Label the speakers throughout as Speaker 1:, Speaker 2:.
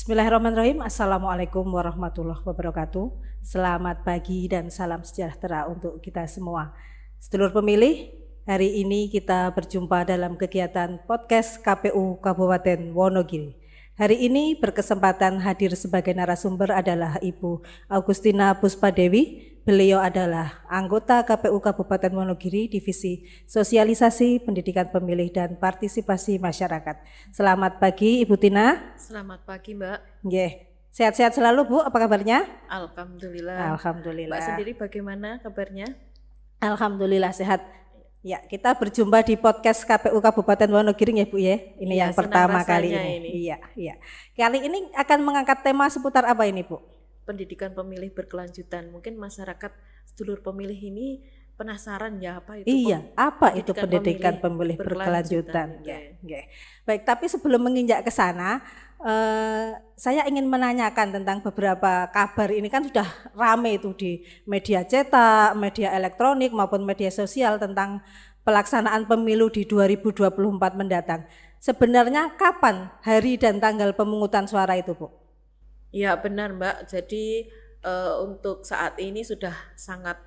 Speaker 1: Bismillahirrahmanirrahim. Assalamualaikum warahmatullahi wabarakatuh. Selamat pagi dan salam sejahtera untuk kita semua. Sedulur pemilih, hari ini kita berjumpa dalam kegiatan podcast KPU Kabupaten Wonogiri. Hari ini berkesempatan hadir sebagai narasumber adalah Ibu Augustina Puspadewi. Beliau adalah anggota KPU Kabupaten Wonogiri, Divisi Sosialisasi Pendidikan Pemilih dan Partisipasi Masyarakat. Selamat pagi Ibu Tina.
Speaker 2: Selamat pagi Mbak.
Speaker 1: Nggih. Sehat-sehat selalu Bu, apa kabarnya?
Speaker 2: Alhamdulillah.
Speaker 1: Alhamdulillah.
Speaker 2: Mbak sendiri bagaimana kabarnya?
Speaker 1: Alhamdulillah sehat. Ya, kita berjumpa di podcast KPU Kabupaten Wonogiri ya Bu ya. Ini
Speaker 2: ya,
Speaker 1: yang pertama kali
Speaker 2: ini.
Speaker 1: Iya. Kali ini akan mengangkat tema seputar apa ini Bu?
Speaker 2: Pendidikan pemilih berkelanjutan. Mungkin masyarakat sedulur pemilih ini penasaran ya apa itu?
Speaker 1: Iya, apa itu pendidikan pemilih berkelanjutan? Ya. Baik, tapi sebelum menginjak ke sana, saya ingin menanyakan tentang beberapa kabar. Ini kan sudah rame itu di media cetak, media elektronik maupun media sosial tentang pelaksanaan pemilu di 2024 mendatang. Sebenarnya kapan hari dan tanggal pemungutan suara itu, Bu?
Speaker 2: Ya benar Mbak, jadi untuk saat ini sudah sangat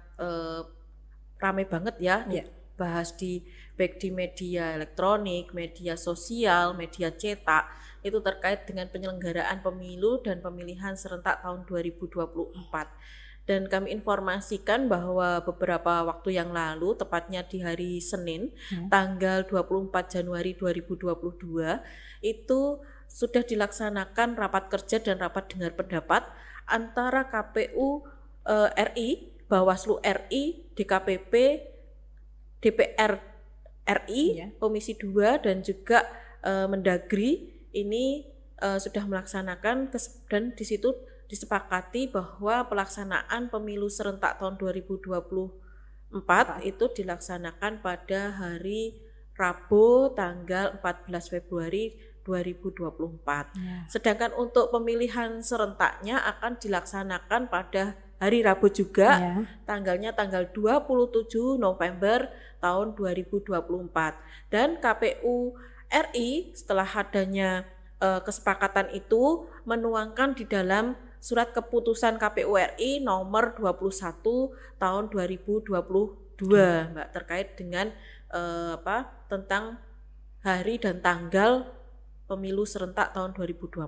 Speaker 2: ramai banget ya, bahas baik di media elektronik, media sosial, media cetak, itu terkait dengan penyelenggaraan pemilu dan pemilihan serentak tahun 2024. Dan kami informasikan bahwa beberapa waktu yang lalu, tepatnya di hari Senin, tanggal 24 Januari 2022, itu sudah dilaksanakan rapat kerja dan rapat dengar pendapat antara KPU RI, Bawaslu RI, DKPP, DPR RI, Komisi 2 dan juga Mendagri ini sudah melaksanakan dan di situ disepakati bahwa pelaksanaan pemilu serentak tahun 2024 itu dilaksanakan pada hari Rabu tanggal 14 Februari 2024. Sedangkan untuk pemilihan serentaknya akan dilaksanakan pada hari Rabu juga, tanggalnya tanggal 27 November tahun 2024. Dan KPU RI setelah adanya kesepakatan itu menuangkan di dalam surat keputusan KPU RI nomor 21 tahun 2022 Mbak, terkait dengan tentang hari dan tanggal pemilu serentak tahun 2024.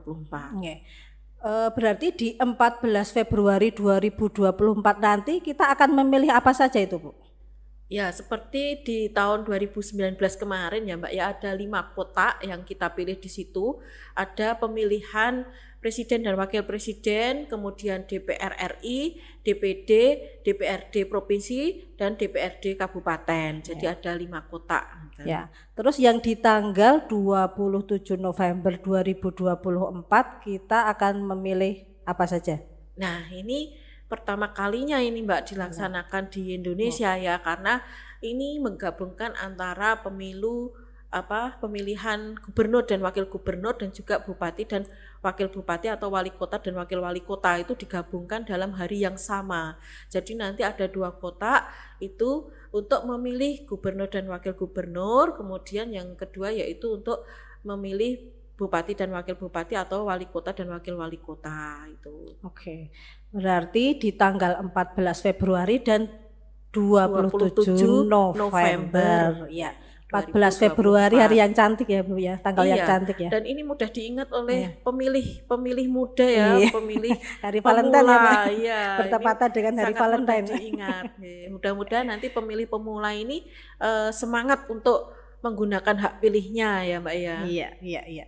Speaker 1: Berarti di 14 Februari 2024 nanti kita akan memilih apa saja itu Bu?
Speaker 2: Ya, seperti di tahun 2019 kemarin ya Mbak, ya ada 5 kotak yang kita pilih di situ. Ada pemilihan Presiden dan Wakil Presiden, kemudian DPR RI, DPD, DPRD Provinsi, dan DPRD Kabupaten. Jadi ada 5 kotak.
Speaker 1: Ya, terus yang di tanggal 27 November 2024 kita akan memilih apa saja?
Speaker 2: Nah, ini pertama kalinya ini Mbak dilaksanakan di Indonesia ya, karena ini menggabungkan antara pemilihan gubernur dan wakil gubernur dan juga bupati dan wakil bupati atau wali kota dan wakil wali kota itu digabungkan dalam hari yang sama. Jadi nanti ada 2 kotak itu untuk memilih gubernur dan wakil gubernur, kemudian yang kedua yaitu untuk memilih bupati dan wakil bupati atau wali kota dan wakil wali kota itu.
Speaker 1: Oke. Berarti di tanggal 14 Februari dan 27 November. Ya. 14 Februari hari yang cantik ya Bu ya, tanggal yang cantik ya.
Speaker 2: Dan ini mudah diingat oleh pemilih muda ya, pemilih
Speaker 1: hari Valentine
Speaker 2: ya.
Speaker 1: Bertepatan dengan hari Valentine.
Speaker 2: Diingat. Mudah-mudahan nanti pemilih pemula ini semangat untuk menggunakan hak pilihnya ya Mbak ya.
Speaker 1: Iya.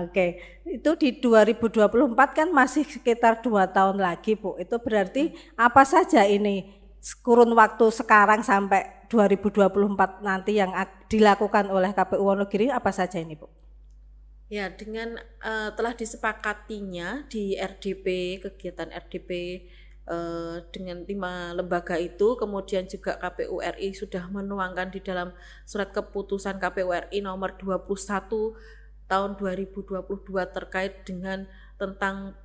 Speaker 1: Oke. Itu di 2024 kan masih sekitar 2 tahun lagi Bu. Itu berarti apa saja ini kurun waktu sekarang sampai 2024 nanti yang dilakukan oleh KPU Wonogiri apa saja ini Bu?
Speaker 2: Ya, dengan telah disepakatinya di RDP, kegiatan RDP dengan 5 lembaga itu, kemudian juga KPU RI sudah menuangkan di dalam surat keputusan KPU RI nomor 21 tahun 2022 terkait dengan tentang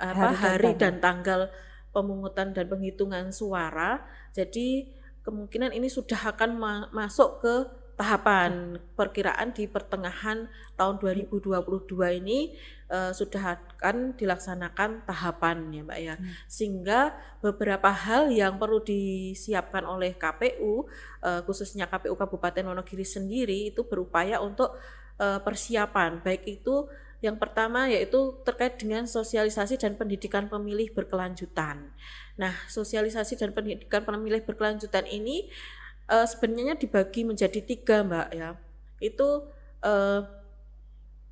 Speaker 2: hari dan tanggal pemungutan dan penghitungan suara. Jadi kemungkinan ini sudah akan masuk ke tahapan perkiraan di pertengahan tahun 2022 ini sudah akan dilaksanakan tahapan ya Mbak ya. Sehingga beberapa hal yang perlu disiapkan oleh KPU, khususnya KPU Kabupaten Wonogiri sendiri itu berupaya untuk persiapan, baik itu yang pertama yaitu terkait dengan sosialisasi dan pendidikan pemilih berkelanjutan. Nah, sosialisasi dan pendidikan pemilih berkelanjutan ini sebenarnya dibagi menjadi 3 Mbak ya. Itu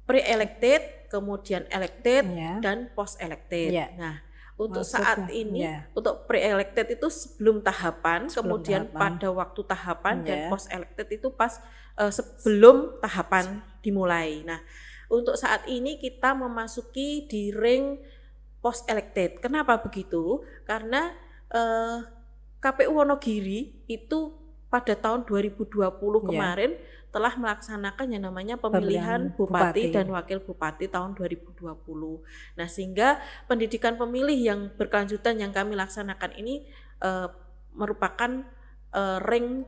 Speaker 2: pre-elected, kemudian elected, dan post-elected. Nah, untuk saat ini, untuk pre-elected itu sebelum tahapan, kemudian pada waktu tahapan, dan post-elected itu pas sebelum tahapan dimulai. Nah, untuk saat ini kita memasuki di ring post-elected. Kenapa begitu? Karena KPU Wonogiri itu pada tahun 2020 kemarin telah melaksanakan yang namanya pemilihan bupati dan wakil bupati tahun 2020. Nah, sehingga pendidikan pemilih yang berkelanjutan yang kami laksanakan ini merupakan ring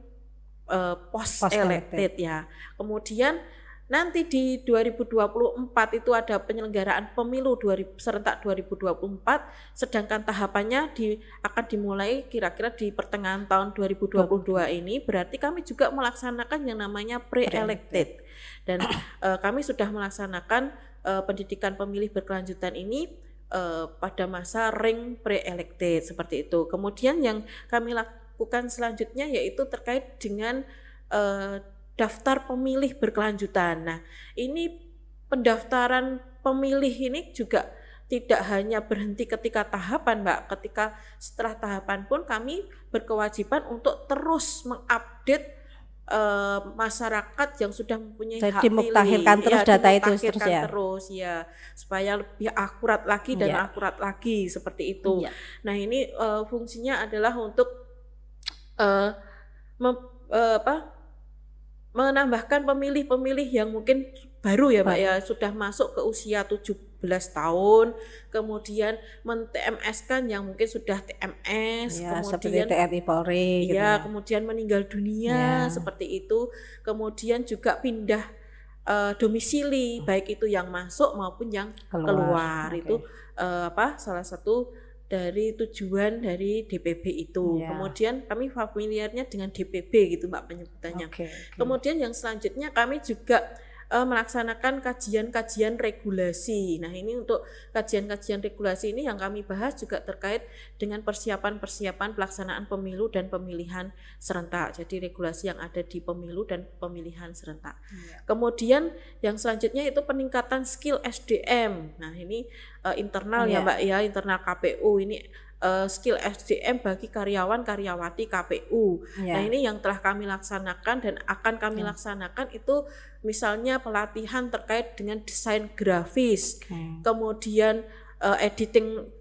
Speaker 2: post-elected ya. Kemudian nanti di 2024 itu ada penyelenggaraan pemilu serentak 2024, sedangkan tahapannya akan dimulai kira-kira di pertengahan tahun 2022 ini. Berarti kami juga melaksanakan yang namanya pre-elected. Dan kami sudah melaksanakan pendidikan pemilih berkelanjutan ini pada masa ring pre-elected seperti itu. Kemudian yang kami lakukan selanjutnya yaitu terkait dengan daftar pemilih berkelanjutan. Nah, ini pendaftaran pemilih ini juga tidak hanya berhenti ketika tahapan, Mbak. Ketika setelah tahapan pun kami berkewajiban untuk terus mengupdate masyarakat yang sudah mempunyai hak pilih.
Speaker 1: Dimuktahirkan terus data itu
Speaker 2: terus ya, supaya lebih akurat lagi dan akurat lagi seperti itu. Nah, ini fungsinya adalah untuk menambahkan pemilih-pemilih yang mungkin baru ya Mbak ya, sudah masuk ke usia 17 tahun, kemudian men-TMS-kan yang mungkin sudah TMS, kemudian
Speaker 1: TNI Polri
Speaker 2: kemudian meninggal dunia seperti itu, kemudian juga pindah domisili, baik itu yang masuk maupun yang keluar. Itu salah satu dari tujuan dari DPB itu. Kemudian kami familiarnya dengan DPB gitu Mbak penyebutannya. Kemudian yang selanjutnya kami juga melaksanakan kajian-kajian regulasi. Nah, ini untuk kajian-kajian regulasi ini yang kami bahas juga terkait dengan persiapan-persiapan pelaksanaan pemilu dan pemilihan serentak. Jadi regulasi yang ada di pemilu dan pemilihan serentak. Kemudian yang selanjutnya itu peningkatan skill SDM. Nah, ini internal ya Mbak ya, internal KPU ini skill SDM bagi karyawan-karyawati KPU. Nah, ini yang telah kami laksanakan dan akan kami laksanakan itu misalnya pelatihan terkait dengan desain grafis, kemudian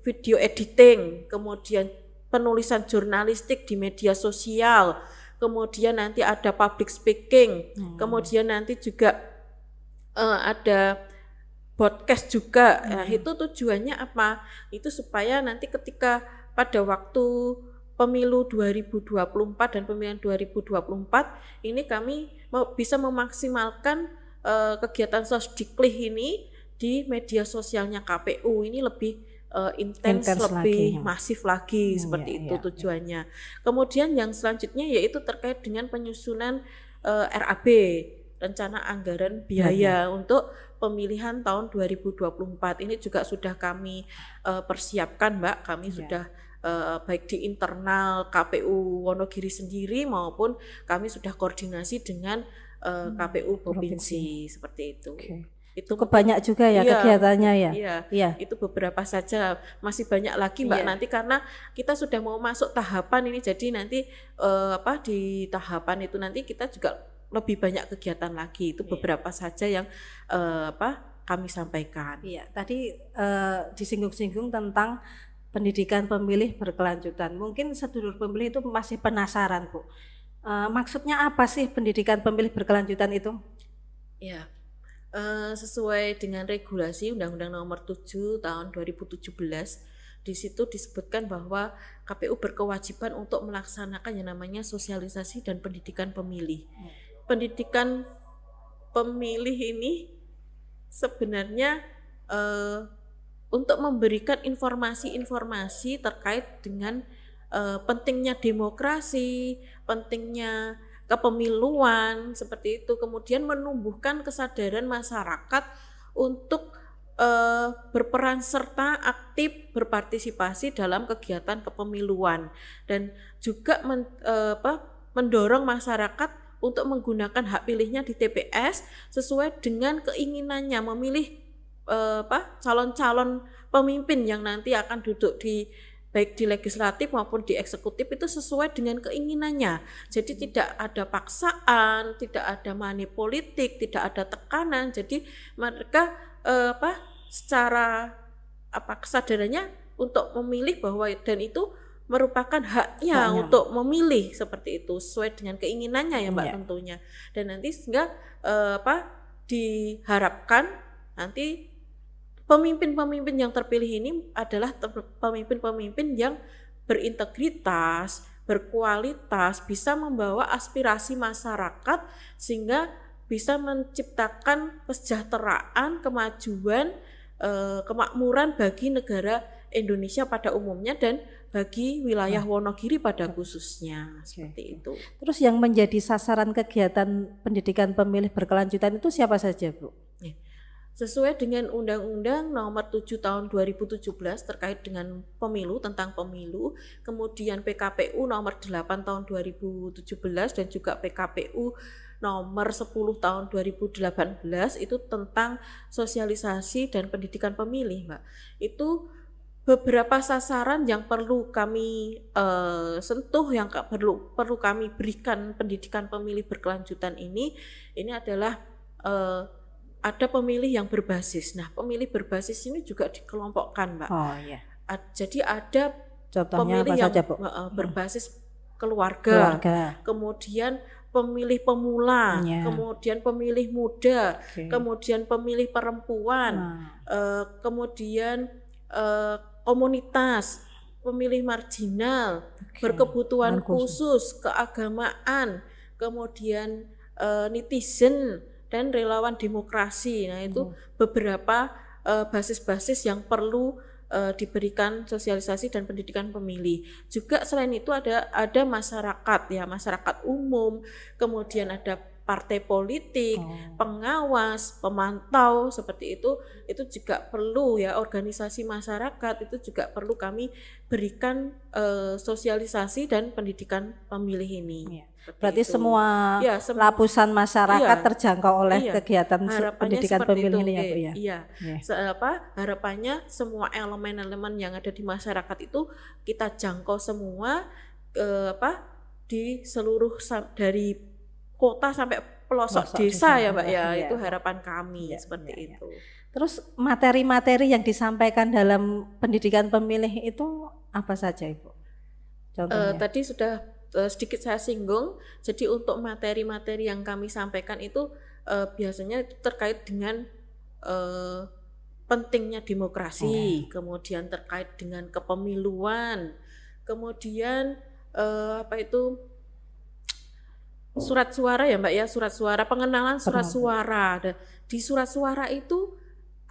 Speaker 2: video editing, kemudian penulisan jurnalistik di media sosial, kemudian nanti ada public speaking, kemudian nanti juga ada podcast juga. Nah, itu tujuannya apa? Itu supaya nanti ketika pada waktu pemilu 2024 dan pemilihan 2024 ini kami bisa memaksimalkan kegiatan sosdiklih ini di media sosialnya KPU ini lebih intens lebih masif lagi seperti itu tujuannya. Kemudian yang selanjutnya yaitu terkait dengan penyusunan RAB, rencana anggaran biaya untuk pemilihan tahun 2024 ini juga sudah kami persiapkan Mbak. Kami sudah baik di internal KPU Wonogiri sendiri maupun kami sudah koordinasi dengan KPU provinsi seperti itu. Itu
Speaker 1: banyak juga ya kegiatannya ya.
Speaker 2: Iya. Itu beberapa saja, masih banyak lagi Mbak nanti karena kita sudah mau masuk tahapan ini, jadi nanti di tahapan itu nanti kita juga lebih banyak kegiatan lagi. Itu beberapa saja yang kami sampaikan.
Speaker 1: Iya, tadi disinggung-singgung tentang pendidikan pemilih berkelanjutan. Mungkin sedulur pemilih itu masih penasaran, Bu. Maksudnya apa sih pendidikan pemilih berkelanjutan itu?
Speaker 2: Ya, sesuai dengan regulasi Undang-Undang Nomor 7 Tahun 2017, di situ disebutkan bahwa KPU berkewajiban untuk melaksanakan yang namanya sosialisasi dan pendidikan pemilih. pendidikan pemilih ini sebenarnya untuk memberikan informasi-informasi terkait dengan pentingnya demokrasi, pentingnya kepemiluan seperti itu, kemudian menumbuhkan kesadaran masyarakat untuk berperan serta aktif berpartisipasi dalam kegiatan kepemiluan dan juga mendorong masyarakat untuk menggunakan hak pilihnya di TPS sesuai dengan keinginannya memilih calon-calon pemimpin yang nanti akan duduk baik di legislatif maupun di eksekutif itu sesuai dengan keinginannya. Jadi tidak ada paksaan, tidak ada money politik, tidak ada tekanan. Jadi mereka secara kesadarannya untuk memilih bahwa dan itu merupakan haknya untuk memilih seperti itu sesuai dengan keinginannya ya Mbak tentunya. Dan nanti sehingga diharapkan nanti pemimpin-pemimpin yang terpilih ini adalah pemimpin-pemimpin yang berintegritas, berkualitas, bisa membawa aspirasi masyarakat sehingga bisa menciptakan kesejahteraan, kemajuan, kemakmuran bagi negara Indonesia pada umumnya dan bagi wilayah Wonogiri pada khususnya seperti itu.
Speaker 1: Terus yang menjadi sasaran kegiatan pendidikan pemilih berkelanjutan itu siapa saja, Bu?
Speaker 2: Sesuai dengan Undang-Undang Nomor 7 Tahun 2017 terkait dengan pemilu, tentang pemilu, kemudian PKPU Nomor 8 Tahun 2017 dan juga PKPU Nomor 10 Tahun 2018 itu tentang sosialisasi dan pendidikan pemilih, Mbak. Itu beberapa sasaran yang perlu kami sentuh, yang perlu kami berikan pendidikan pemilih berkelanjutan ini adalah ada pemilih yang berbasis. Nah, pemilih berbasis ini juga dikelompokkan, Mbak.
Speaker 1: Oh iya.
Speaker 2: Jadi ada
Speaker 1: contohnya
Speaker 2: pemilih
Speaker 1: apa
Speaker 2: yang
Speaker 1: saja, Bu?
Speaker 2: Berbasis keluarga, kemudian pemilih pemula, kemudian pemilih muda, kemudian pemilih perempuan, kemudian komunitas, pemilih marginal, berkebutuhan khusus, keagamaan, kemudian netizen, dan relawan demokrasi. Nah, itu beberapa basis-basis yang perlu diberikan sosialisasi dan pendidikan pemilih. Juga selain itu ada masyarakat ya, masyarakat umum, kemudian ada partai politik, pengawas, pemantau seperti itu juga perlu ya, organisasi masyarakat itu juga perlu kami berikan sosialisasi dan pendidikan pemilih ini.
Speaker 1: Ya. Berarti semua lapisan masyarakat terjangkau oleh kegiatan pendidikan pemilih ini ya, Bu ya.
Speaker 2: Iya. Harapannya semua elemen-elemen yang ada di masyarakat itu kita jangkau semua di seluruh dari kota sampai pelosok desa ya, Mbak ya. Itu harapan kami seperti itu.
Speaker 1: Terus materi-materi yang disampaikan dalam pendidikan pemilih itu apa saja, Ibu? Contohnya.
Speaker 2: Tadi sudah sedikit saya singgung. Jadi untuk materi-materi yang kami sampaikan itu biasanya terkait dengan pentingnya demokrasi, kemudian terkait dengan kepemiluan, kemudian surat suara ya Mbak ya, surat suara, pengenalan surat suara. Di surat suara itu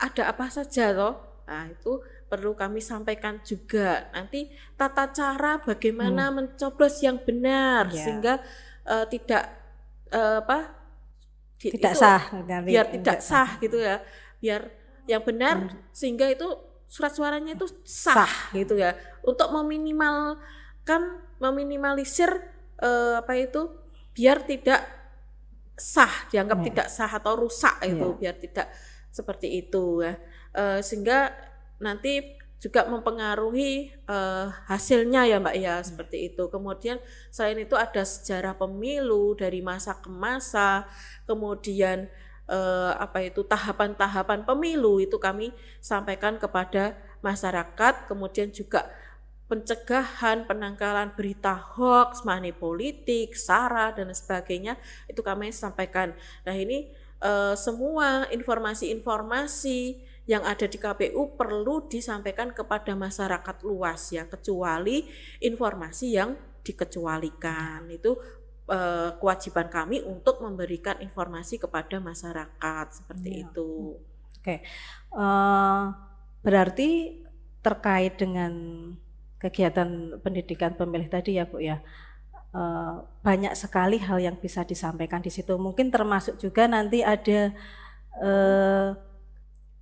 Speaker 2: ada apa saja toh? Nah, itu perlu kami sampaikan juga. Nanti tata cara bagaimana mencoblos yang benar sehingga tidak
Speaker 1: sah,
Speaker 2: biar tidak sah gitu ya, biar yang benar sehingga itu surat suaranya itu sah gitu ya, untuk meminimalisir biar tidak sah, dianggap tidak sah atau rusak itu, biar tidak seperti itu ya, sehingga nanti juga mempengaruhi hasilnya ya Mbak ya, seperti itu. Kemudian selain itu ada sejarah pemilu dari masa ke masa, kemudian tahapan-tahapan pemilu itu kami sampaikan kepada masyarakat, kemudian juga pencegahan, penangkalan berita hoax, money politik, SARA dan sebagainya itu kami sampaikan. Nah, ini semua informasi-informasi yang ada di KPU perlu disampaikan kepada masyarakat luas ya, kecuali informasi yang dikecualikan itu kewajiban kami untuk memberikan informasi kepada masyarakat seperti itu.
Speaker 1: Oke. Berarti terkait dengan kegiatan pendidikan pemilih tadi ya Bu ya, banyak sekali hal yang bisa disampaikan di situ. Mungkin termasuk juga nanti ada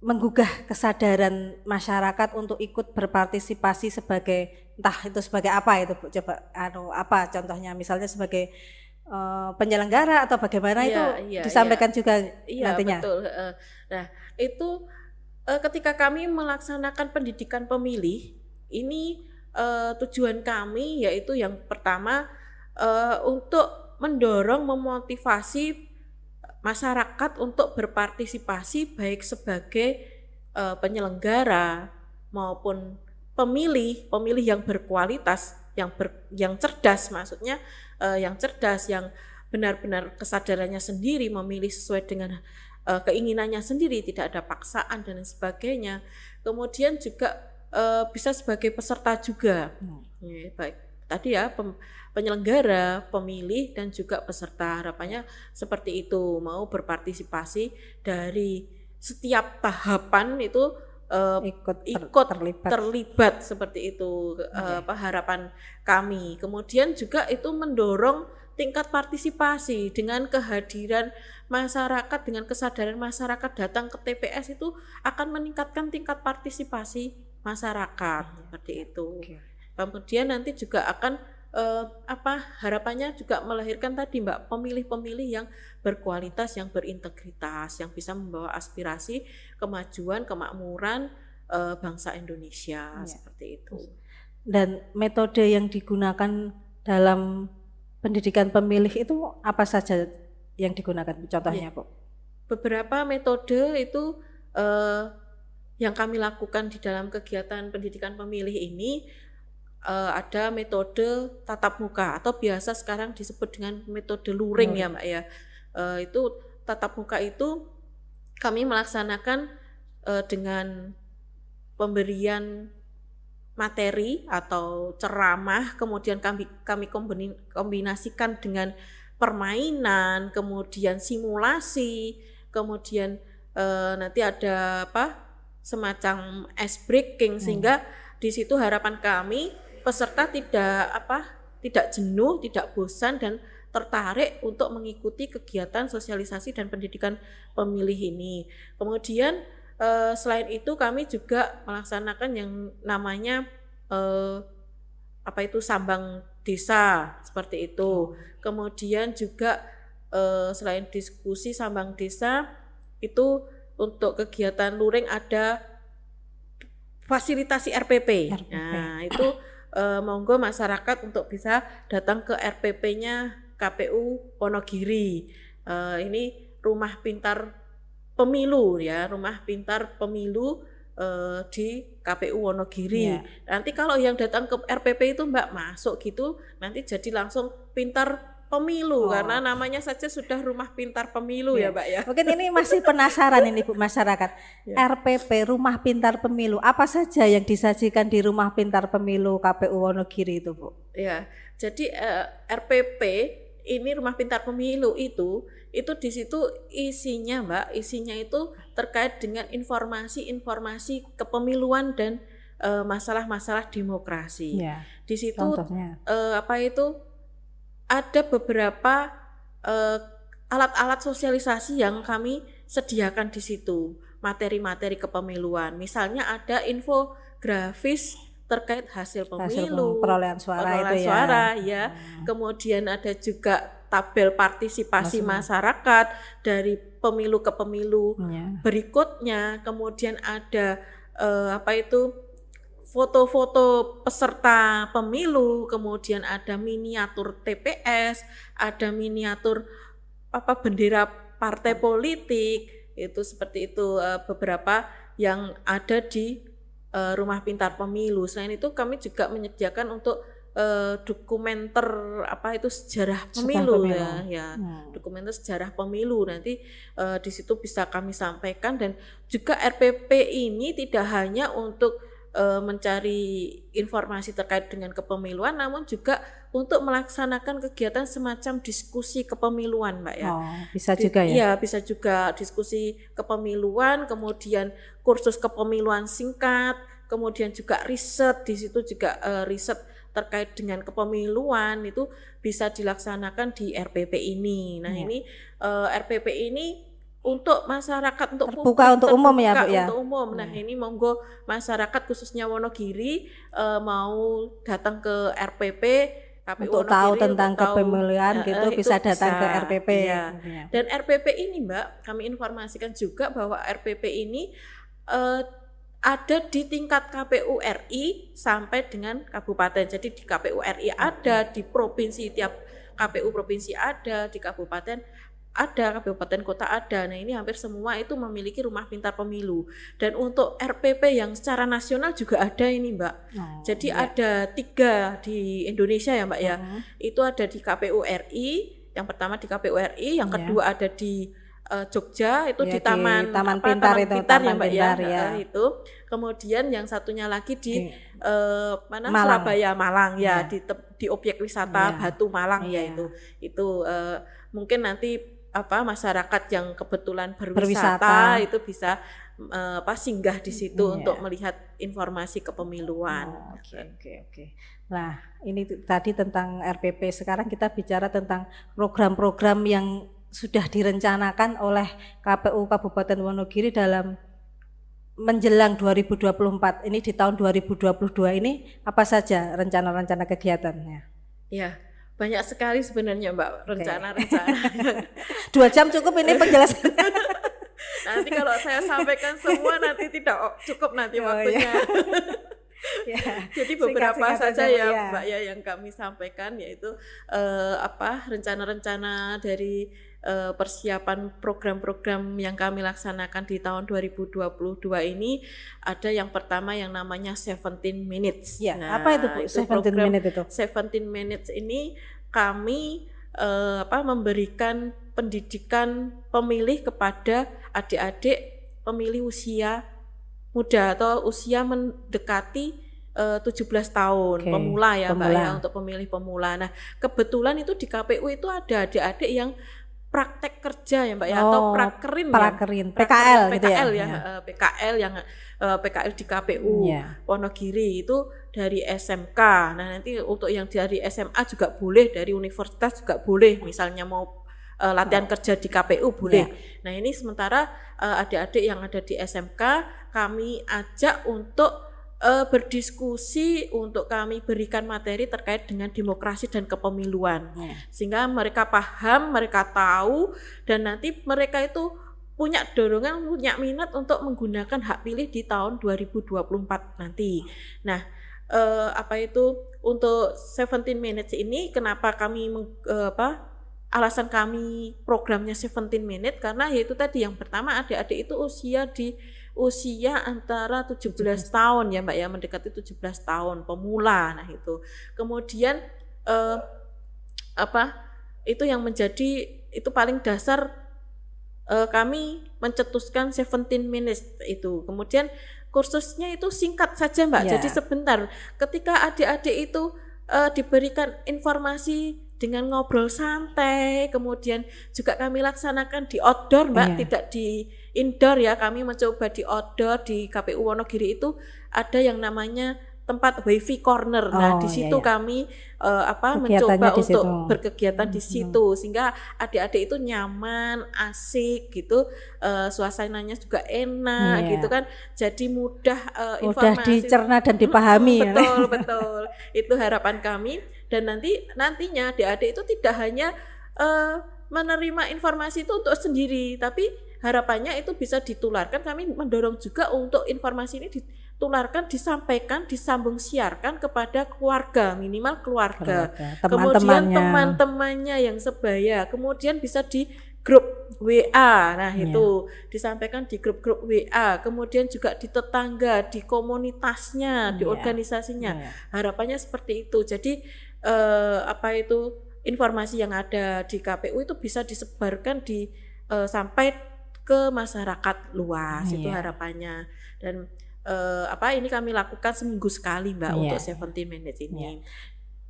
Speaker 1: menggugah kesadaran masyarakat untuk ikut berpartisipasi sebagai, entah itu sebagai apa itu Bu, coba apa contohnya, misalnya sebagai penyelenggara atau bagaimana, itu disampaikan juga nantinya.
Speaker 2: Betul. Nah itu ketika kami melaksanakan pendidikan pemilih ini, tujuan kami yaitu yang pertama untuk mendorong, memotivasi masyarakat untuk berpartisipasi baik sebagai penyelenggara maupun pemilih yang berkualitas, yang cerdas, maksudnya yang cerdas, yang benar-benar kesadarannya sendiri, memilih sesuai dengan keinginannya sendiri, tidak ada paksaan dan sebagainya. Kemudian juga bisa sebagai peserta juga, baik tadi ya penyelenggara, pemilih dan juga peserta. Harapannya seperti itu, mau berpartisipasi dari setiap tahapan itu, ikut terlibat seperti itu, harapan kami. Kemudian juga itu mendorong tingkat partisipasi dengan kehadiran masyarakat, dengan kesadaran masyarakat datang ke TPS itu akan meningkatkan tingkat partisipasi masyarakat seperti itu. Kemudian nanti juga akan harapannya juga melahirkan tadi Mbak, pemilih-pemilih yang berkualitas, yang berintegritas, yang bisa membawa aspirasi kemajuan, kemakmuran bangsa Indonesia, seperti itu.
Speaker 1: Dan metode yang digunakan dalam pendidikan pemilih itu apa saja yang digunakan, contohnya Bu?
Speaker 2: Beberapa metode itu yang kami lakukan di dalam kegiatan pendidikan pemilih ini. Ada metode tatap muka atau biasa sekarang disebut dengan metode luring ya Mbak ya. Itu tatap muka itu kami melaksanakan dengan pemberian materi atau ceramah, kemudian kami kombinasikan dengan permainan, kemudian simulasi, kemudian nanti ada semacam ice breaking, sehingga di situ harapan kami peserta tidak jenuh, tidak bosan, dan tertarik untuk mengikuti kegiatan sosialisasi dan pendidikan pemilih ini. Kemudian selain itu kami juga melaksanakan yang namanya sambang desa seperti itu. Kemudian juga selain diskusi sambang desa itu, untuk kegiatan luring ada fasilitasi RPP. Nah itu monggo masyarakat untuk bisa datang ke RPP-nya KPU Wonogiri. Ini rumah pintar pemilu ya, rumah pintar pemilu di KPU Wonogiri. Nanti kalau yang datang ke RPP itu Mbak masuk gitu, nanti jadi langsung pintar pemilu, karena namanya saja sudah rumah pintar pemilu ya Mbak ya.
Speaker 1: Mungkin ini masih penasaran ini Bu masyarakat. RPP, rumah pintar pemilu, apa saja yang disajikan di rumah pintar pemilu KPU Wonogiri itu Bu?
Speaker 2: Ya, jadi RPP ini rumah pintar pemilu itu di situ isinya Mbak, isinya itu terkait dengan informasi-informasi kepemiluan dan masalah-masalah demokrasi. Di situ ada beberapa alat-alat sosialisasi yang kami sediakan di situ, materi-materi kepemiluan. Misalnya ada infografis terkait hasil pemilu,
Speaker 1: perolehan suara
Speaker 2: ya. Kemudian ada juga tabel partisipasi masyarakat dari pemilu ke pemilu berikutnya. Kemudian ada foto-foto peserta pemilu, kemudian ada miniatur TPS, ada miniatur bendera partai politik, itu seperti itu beberapa yang ada di rumah pintar pemilu. Selain itu kami juga menyediakan untuk dokumenter sejarah pemilu ya. Dokumenter sejarah pemilu, nanti di situ bisa kami sampaikan. Dan juga RPP ini tidak hanya untuk mencari informasi terkait dengan kepemiluan, namun juga untuk melaksanakan kegiatan semacam diskusi kepemiluan, Mbak ya.
Speaker 1: Bisa juga ya?
Speaker 2: Iya, bisa juga diskusi kepemiluan, kemudian kursus kepemiluan singkat, kemudian juga riset, di situ juga riset terkait dengan kepemiluan itu bisa dilaksanakan di RPP ini. Nah, ini RPP ini untuk masyarakat, untuk
Speaker 1: terbuka, untuk umum ya, Bu ya.
Speaker 2: Untuk umum. Nah, ini monggo masyarakat khususnya Wonogiri mau datang ke RPP KPU
Speaker 1: untuk
Speaker 2: Wonogiri,
Speaker 1: tahu tentang kepemiluan gitu bisa datang ke RPP.
Speaker 2: Ya. Dan RPP ini, Mbak, kami informasikan juga bahwa RPP ini ada di tingkat KPU RI sampai dengan kabupaten. Jadi di KPU RI ada, di provinsi, tiap KPU provinsi ada, di kabupaten ada, kabupaten kota ada. Nah, ini hampir semua itu memiliki rumah pintar pemilu. Dan untuk RPP yang secara nasional juga ada ini, Mbak. Jadi ada 3 di Indonesia ya, Mbak ya. Itu ada di KPU RI, yang pertama di KPU RI, yang kedua ada di Jogja, itu di Taman
Speaker 1: Pintar
Speaker 2: ya, Mbak ya. Itu. Kemudian yang satunya lagi di Malang. Surabaya, Malang ya, di objek wisata Batu Malang ya itu. Itu mungkin nanti masyarakat yang kebetulan berwisata itu bisa singgah di situ untuk melihat informasi kepemiluan.
Speaker 1: Oke. Nah, ini tadi tentang RPP. Sekarang kita bicara tentang program-program yang sudah direncanakan oleh KPU Kabupaten Wonogiri dalam menjelang 2024. Ini di tahun 2022 ini apa saja rencana-rencana kegiatannya?
Speaker 2: Ya, banyak sekali sebenarnya, Mbak, rencana-rencana.
Speaker 1: 2 jam cukup ini penjelasan.
Speaker 2: Nanti kalau saya sampaikan semua nanti tidak cukup nanti waktunya. Jadi beberapa saja ya, Mbak ya, yang kami sampaikan, yaitu rencana-rencana dari persiapan program-program yang kami laksanakan di tahun 2022 ini. Ada yang pertama yang namanya 17 minutes.
Speaker 1: Ya, apa itu, Bu? 17 minutes itu?
Speaker 2: 17 minutes ini kami memberikan pendidikan pemilih kepada adik-adik pemilih usia muda atau usia mendekati 17 tahun, pemula ya, Mbak ya, untuk pemilih pemula. Nah, kebetulan itu di KPU itu ada adik-adik yang praktek kerja ya, Mbak ya, atau prakerin
Speaker 1: PKL gitu
Speaker 2: ya. PKL yang PKL di KPU Wonogiri itu dari SMK. Nah, nanti untuk yang dari SMA juga boleh, dari universitas juga boleh, misalnya mau latihan kerja di KPU boleh. Nah, ini sementara adik-adik yang ada di SMK kami ajak untuk berdiskusi, untuk kami berikan materi terkait dengan demokrasi dan kepemiluan, sehingga mereka paham, mereka tahu, dan nanti mereka itu punya dorongan, punya minat untuk menggunakan hak pilih di tahun 2024 nanti. Nah, untuk 17 minutes ini kenapa kami alasan kami programnya 17 minutes, karena yaitu tadi yang pertama, adik-adik itu usia antara 17 tahun ya, Mbak ya, mendekati 17 tahun, pemula. Nah, itu. Kemudian itu yang menjadi itu paling dasar kami mencetuskan 17 minutes itu. Kemudian kursusnya itu singkat saja, Mbak. Jadi sebentar. Ketika adik-adik itu diberikan informasi dengan ngobrol santai, kemudian juga kami laksanakan di outdoor, Mbak, tidak di indoor ya. Kami mencoba di outdoor. Di KPU Wonogiri itu ada yang namanya tempat wifi corner. Nah, di situ kami mencoba untuk berkegiatan di situ, sehingga adik-adik itu nyaman, asik gitu, suasananya juga enak gitu kan. Jadi mudah informasi
Speaker 1: dicerna dan dipahami.
Speaker 2: Betul. Itu harapan kami. Dan nantinya adik-adik itu tidak hanya menerima informasi itu untuk sendiri, tapi harapannya itu bisa ditularkan. Kami mendorong juga untuk informasi ini ditularkan, disampaikan, disambung siarkan kepada keluarga, minimal keluarga. Kemudian teman-temannya yang sebaya, kemudian bisa di grup WA. Nah, itu disampaikan di grup-grup WA, kemudian juga di tetangga, di komunitasnya, di organisasinya. Harapannya seperti itu. Jadi informasi yang ada di KPU itu bisa disebarkan sampai ke masyarakat luas. Itu harapannya. Dan ini kami lakukan seminggu sekali Mbak untuk 17 minutes ini.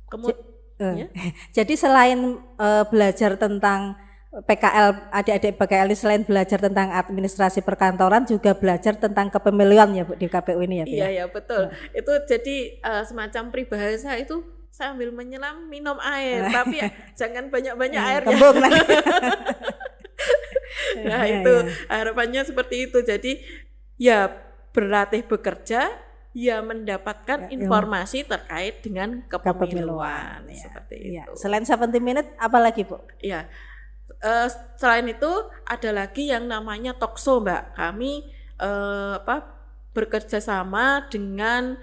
Speaker 2: Kemudian
Speaker 1: jadi selain belajar tentang PKL, adik-adik PKL ini selain belajar tentang administrasi perkantoran juga belajar tentang kepemiluan ya Bu di KPU ini ya Bu?
Speaker 2: Iya betul. Itu jadi semacam peribahasa itu sambil menyelam minum air, tapi jangan banyak-banyak air ya. Nah itu harapannya seperti itu. Jadi ya berlatih bekerja, ya mendapatkan informasi terkait dengan kepemiluan seperti itu.
Speaker 1: Selain 17 minute apa lagi Bu?
Speaker 2: Iya. Selain itu ada lagi yang namanya talkshow Mbak. Kami bekerja sama dengan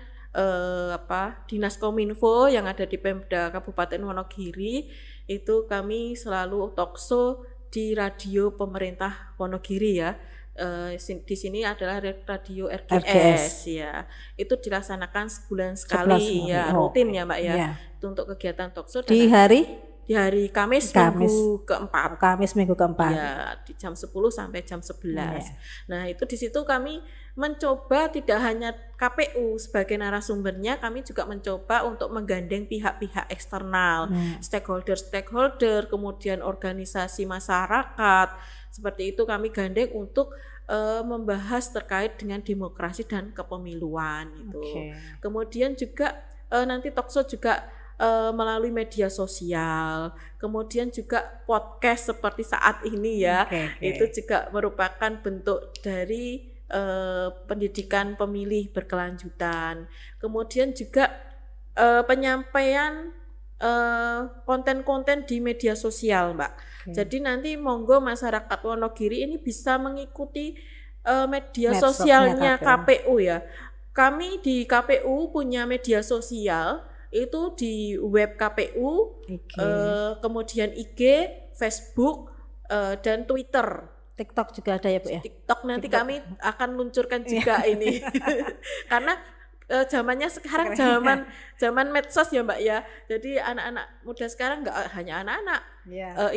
Speaker 2: Dinas Kominfo yang ada di Pemda Kabupaten Wonogiri. Itu kami selalu talkshow di radio pemerintah Wonogiri ya. Di sini adalah radio RGS ya. Itu dilaksanakan sebulan sekali ya, rutin ya Mbak ya. Itu untuk kegiatan talkshow
Speaker 1: di hari
Speaker 2: Kamis minggu keempat.
Speaker 1: Kamis minggu keempat.
Speaker 2: Ya, di jam 10 sampai jam 11. Nah, itu di situ kami mencoba tidak hanya KPU sebagai narasumbernya, kami juga mencoba untuk menggandeng pihak-pihak eksternal, stakeholder, kemudian organisasi masyarakat. Seperti itu kami gandeng untuk membahas terkait dengan demokrasi dan kepemiluan itu. Kemudian juga nanti talkshow juga melalui media sosial, kemudian juga podcast seperti saat ini ya, itu juga merupakan bentuk dari pendidikan pemilih berkelanjutan. Kemudian juga penyampaian konten-konten di media sosial Mbak. Jadi nanti monggo masyarakat Wonogiri ini bisa mengikuti media sosialnya KPU ya. Kami di KPU punya media sosial itu di web KPU, kemudian IG, Facebook, dan Twitter.
Speaker 1: TikTok juga ada ya Bu ya?
Speaker 2: TikTok nanti kami akan luncurkan juga ini. Karena zamannya sekarang zaman medsos ya Mbak ya. Jadi anak-anak muda sekarang nggak hanya anak-anak,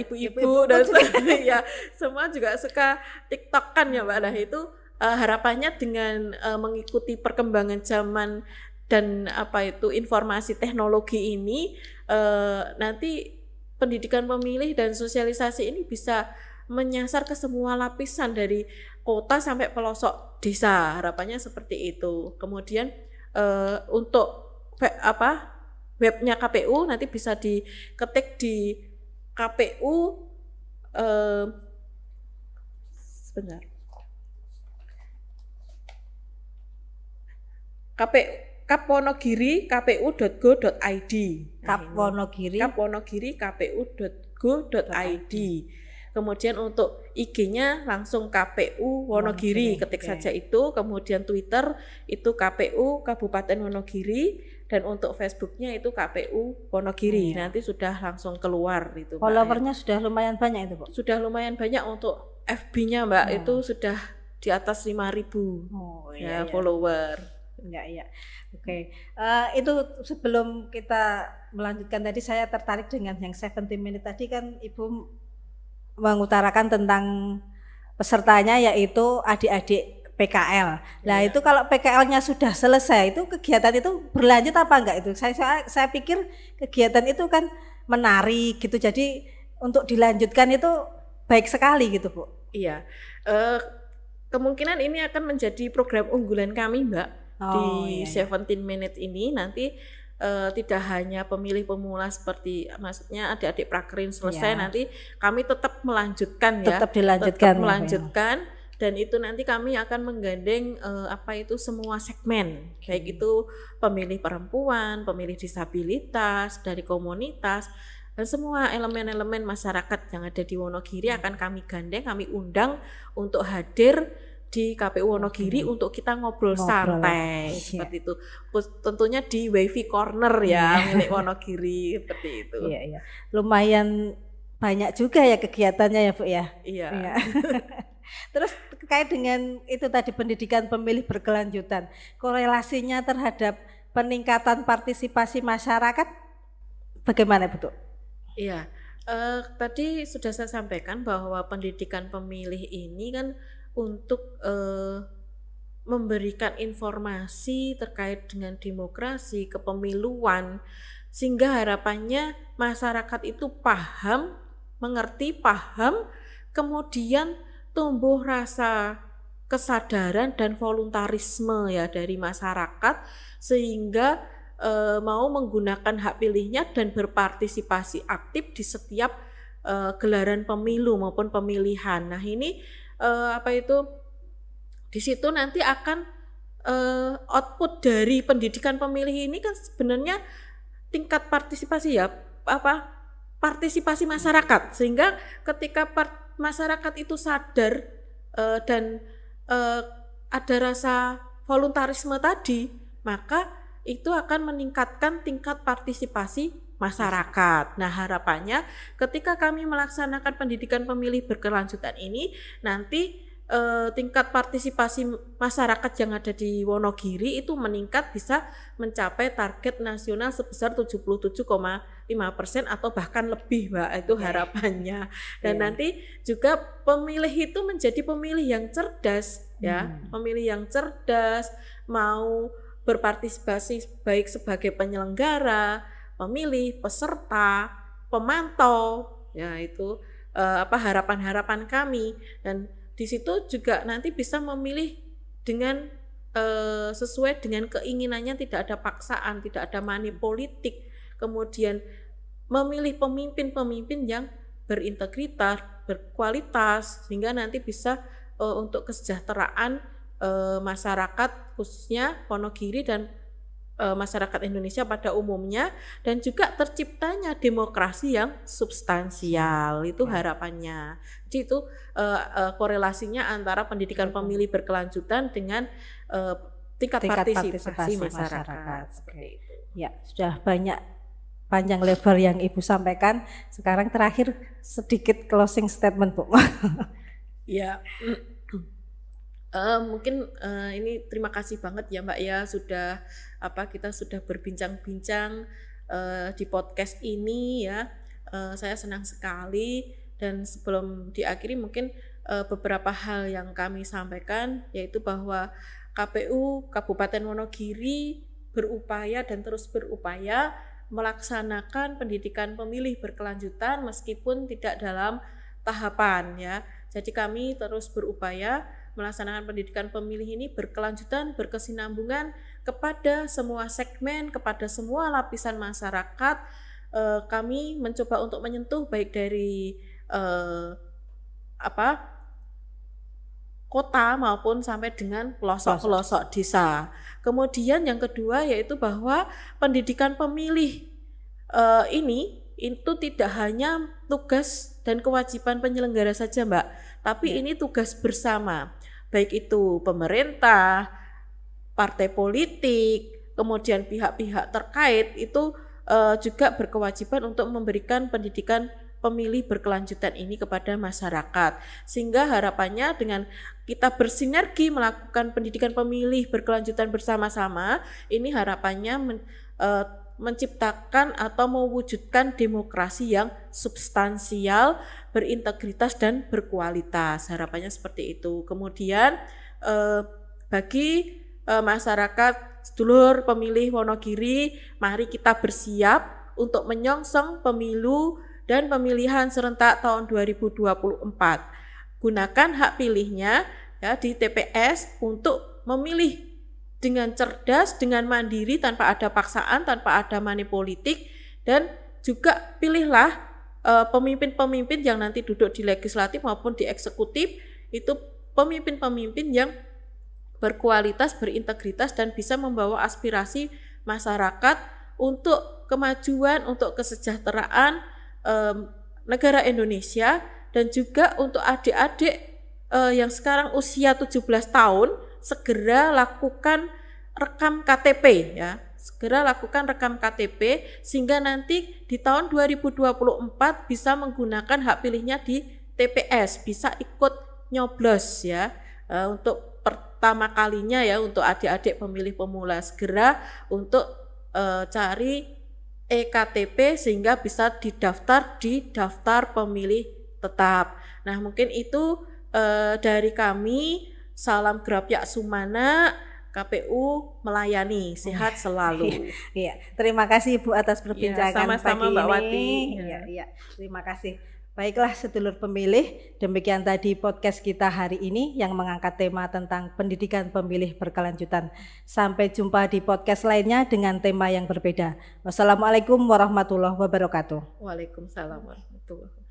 Speaker 2: ibu-ibu dan ya semua juga suka TikTok kan ya Mbak. Nah itu harapannya dengan mengikuti perkembangan zaman dan informasi teknologi ini nanti pendidikan pemilih dan sosialisasi ini bisa menyasar ke semua lapisan dari kota sampai pelosok desa, harapannya seperti itu. Kemudian untuk webnya KPU nanti bisa diketik di KPU Kapwonogiri kpu.go.id. Kapwonogiri kpu.go.id. Kemudian untuk IG-nya langsung KPU Wonogiri, ketik saja itu. Kemudian Twitter itu KPU Kabupaten Wonogiri, dan untuk Facebook-nya itu KPU Wonogiri. Nanti sudah langsung keluar itu.
Speaker 1: Followernya sudah lumayan banyak itu, Bu?
Speaker 2: Sudah lumayan banyak. Untuk FB-nya Mbak itu sudah di atas 5.000 follower. Itu
Speaker 1: sebelum kita melanjutkan tadi saya tertarik dengan yang 17 minute tadi kan Ibu mengutarakan tentang pesertanya yaitu adik-adik PKL. Nah itu kalau PKL-nya sudah selesai itu kegiatan itu berlanjut apa enggak itu? Saya pikir kegiatan itu kan menarik gitu, jadi untuk dilanjutkan itu baik sekali gitu Bu.
Speaker 2: Iya, kemungkinan ini akan menjadi program unggulan kami Mbak. 17 minute ini nanti tidak hanya pemilih pemula seperti maksudnya adik-adik prakerin selesai nanti kami tetap melanjutkan ya.
Speaker 1: Tetap dilanjutkan.
Speaker 2: Dan itu nanti kami akan menggandeng semua segmen, baik itu pemilih perempuan, pemilih disabilitas, dari komunitas, dan semua elemen-elemen masyarakat yang ada di Wonogiri akan kami gandeng, kami undang untuk hadir di KPU Wonogiri untuk kita ngobrol santai seperti itu. Tentunya di Wifi Corner ya milik Wonogiri seperti itu.
Speaker 1: Iya. Lumayan banyak juga ya kegiatannya ya Bu ya.
Speaker 2: Iya.
Speaker 1: Terus terkait dengan itu tadi pendidikan pemilih berkelanjutan, korelasinya terhadap peningkatan partisipasi masyarakat bagaimana Bu?
Speaker 2: Iya. Tadi sudah saya sampaikan bahwa pendidikan pemilih ini kan untuk memberikan informasi terkait dengan demokrasi, kepemiluan, sehingga harapannya masyarakat itu paham, mengerti, paham, kemudian tumbuh rasa kesadaran dan voluntarisme ya dari masyarakat, sehingga mau menggunakan hak pilihnya dan berpartisipasi aktif di setiap gelaran pemilu maupun pemilihan. Nah ini di situ nanti akan output dari pendidikan pemilih ini kan sebenarnya tingkat partisipasi ya, partisipasi masyarakat, sehingga ketika masyarakat itu sadar dan ada rasa voluntarisme tadi, maka itu akan meningkatkan tingkat partisipasi masyarakat. Nah harapannya ketika kami melaksanakan pendidikan pemilih berkelanjutan ini, nanti tingkat partisipasi masyarakat yang ada di Wonogiri itu meningkat bisa mencapai target nasional sebesar 77,5% atau bahkan lebih, Mbak, itu harapannya. Dan nanti juga pemilih itu menjadi pemilih yang cerdas ya, pemilih yang cerdas, mau berpartisipasi baik sebagai penyelenggara, pemilih, peserta, pemantau, ya itu harapan-harapan kami. Dan di situ juga nanti bisa memilih dengan sesuai dengan keinginannya, tidak ada paksaan, tidak ada money politik, kemudian memilih pemimpin-pemimpin yang berintegritas, berkualitas, sehingga nanti bisa untuk kesejahteraan masyarakat khususnya Wonogiri dan masyarakat Indonesia pada umumnya, dan juga terciptanya demokrasi yang substansial, itu harapannya. Jadi itu korelasinya antara pendidikan pemilih berkelanjutan dengan tingkat partisipasi masyarakat.
Speaker 1: Seperti itu. Ya, sudah banyak panjang lebar yang Ibu sampaikan. Sekarang terakhir sedikit closing statement, Bu.
Speaker 2: Ya. Mungkin ini terima kasih banget ya Mbak ya, sudah kita sudah berbincang-bincang di podcast ini ya. Saya senang sekali, dan sebelum diakhiri mungkin beberapa hal yang kami sampaikan, yaitu bahwa KPU Kabupaten Wonogiri berupaya dan terus berupaya melaksanakan pendidikan pemilih berkelanjutan meskipun tidak dalam tahapan ya. Jadi kami terus berupaya melaksanakan pendidikan pemilih ini berkelanjutan, berkesinambungan kepada semua segmen, kepada semua lapisan masyarakat. Kami mencoba untuk menyentuh baik dari kota maupun sampai dengan pelosok-pelosok desa. Kemudian yang kedua yaitu bahwa pendidikan pemilih ini itu tidak hanya tugas dan kewajiban penyelenggara saja, Mbak, tapi ini tugas bersama, baik itu pemerintah, partai politik, kemudian pihak-pihak terkait itu juga berkewajiban untuk memberikan pendidikan pemilih berkelanjutan ini kepada masyarakat, sehingga harapannya dengan kita bersinergi melakukan pendidikan pemilih berkelanjutan bersama-sama, ini harapannya menciptakan atau mewujudkan demokrasi yang substansial, berintegritas dan berkualitas. Harapannya seperti itu. Kemudian bagi masyarakat sedulur pemilih Wonogiri, mari kita bersiap untuk menyongsong pemilu dan pemilihan serentak tahun 2024. Gunakan hak pilihnya ya di TPS untuk memilih dengan cerdas, dengan mandiri, tanpa ada paksaan, tanpa ada money politik, dan juga pilihlah pemimpin-pemimpin yang nanti duduk di legislatif maupun di eksekutif, itu pemimpin-pemimpin yang berkualitas, berintegritas, dan bisa membawa aspirasi masyarakat untuk kemajuan, untuk kesejahteraan negara Indonesia, dan juga untuk adik-adik yang sekarang usia 17 tahun, segera lakukan rekam KTP ya, segera lakukan rekam KTP sehingga nanti di tahun 2024 bisa menggunakan hak pilihnya di TPS, bisa ikut nyoblos ya, untuk pertama kalinya ya, untuk adik-adik pemilih pemula segera untuk cari eKTP sehingga bisa didaftar di daftar pemilih tetap. Nah mungkin itu dari kami. Salam Grapyak Sumana, KPU melayani, sehat selalu.
Speaker 1: Iya, terima kasih Ibu atas perbincangan
Speaker 2: sama-sama
Speaker 1: pagi
Speaker 2: Mbak
Speaker 1: ini.
Speaker 2: Wati.
Speaker 1: Iya, terima kasih. Baiklah sedulur pemilih, demikian tadi podcast kita hari ini yang mengangkat tema tentang pendidikan pemilih berkelanjutan. Sampai jumpa di podcast lainnya dengan tema yang berbeda. Wassalamualaikum warahmatullahi wabarakatuh.
Speaker 2: Waalaikumsalam warahmatullahi wabarakatuh.